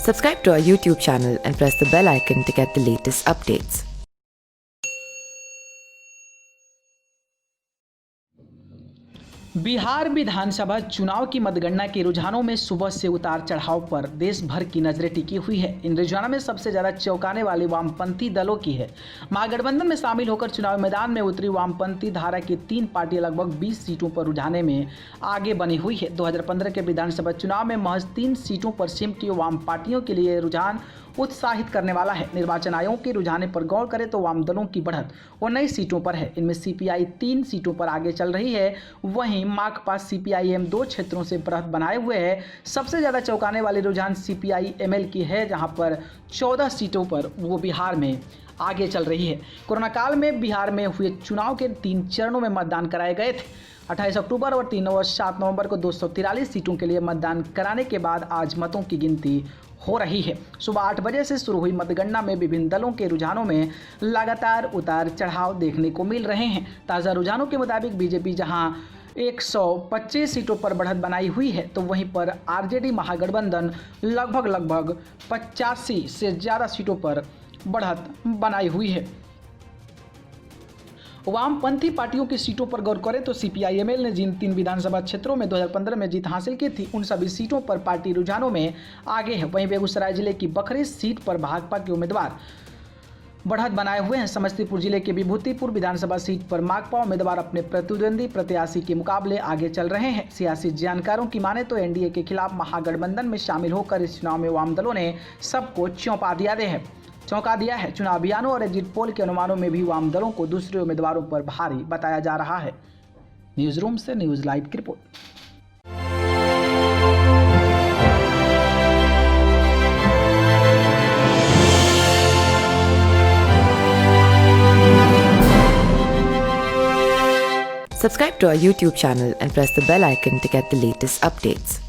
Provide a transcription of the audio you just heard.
Subscribe to our YouTube channel and press the bell icon to get the latest updates. Bihar विधानसभा चुनाव की मतगणना के रुझानों में सुबह से उतार चढ़ाव पर देश भर की नजरें टिकी हुई है। इन रुझानों में सबसे ज्यादा चौंकाने वाली वामपंथी दलों की है। महागठबंधन में शामिल होकर चुनाव मैदान में उतरी वामपंथी धारा की 3 पार्टियां लगभग 20 सीटों पर रुझाने में आगे बनी हुई है। 2015 के विधानसभा चुनाव में महज 3 सीटों पर सिमटी वाम पार्टियों के लिए रुझान उत्साहित करने वाला है। निर्वाचन आयोग के रुझाने पर गौर करें तो वाम दलों की बढ़त 19 सीटों पर है। इनमें सीपीआई 3 सीटों पर आगे चल रही है, वहीं माकपा सीपीआईएम 2 क्षेत्रों से बढ़त बनाए हुए है। सबसे ज्यादा चौंकाने वाली रुझान सीपीआईएमएल की है, जहां पर 14 सीटों पर वो बिहार में आगे चल रही है। कोरोना काल में बिहार में हुए चुनाव के 3 चरणों में मतदान कराए गए थे। 28 अक्टूबर और 3 और 7 नवंबर को 243 सीटों के लिए मतदान कराने के बाद आज मतों की गिनती हो रही है। सुबह 8 बजे से शुरू हुई मतगणना में विभिन्न दलों के रुझानों में लगातार उतार चढ़ाव देखने को मिल रहे हैं। ताज़ा रुझानों के मुताबिक बीजेपी जहां 125 सीटों पर बढ़त बनाई हुई है, तो वहीं पर आरजेडी महागठबंधन लगभग 85 से ज़्यादा सीटों पर बढ़त बनाई हुई है। वामपंथी पार्टियों की सीटों पर गौर करें तो सीपीआईएमएल ने जिन 3 विधानसभा क्षेत्रों में 2015 में जीत हासिल की थी, उन सभी सीटों पर पार्टी रुझानों में आगे है। वहीं बेगूसराय जिले की बखरी सीट पर भाजपा के उम्मीदवार बढ़त बनाए हुए हैं। समस्तीपुर जिले के विभूतिपुर विधानसभा सीट पर माकपा उम्मीदवार अपने प्रतिद्वंदी प्रत्याशी के मुकाबले आगे चल रहे हैं। सियासी जानकारों की माने तो एनडीए के खिलाफ महागठबंधन में शामिल होकर इस चुनाव में वाम दलों ने सबको चौंका दिया है। चुनाव अभियानों और एग्जिट पोल के अनुमानों में भी वाम दलों को दूसरे उम्मीदवारों पर भारी बताया जा रहा है। न्यूज रूम से न्यूज लाइव की report. Subscribe to our YouTube channel and press the bell icon to get the latest updates.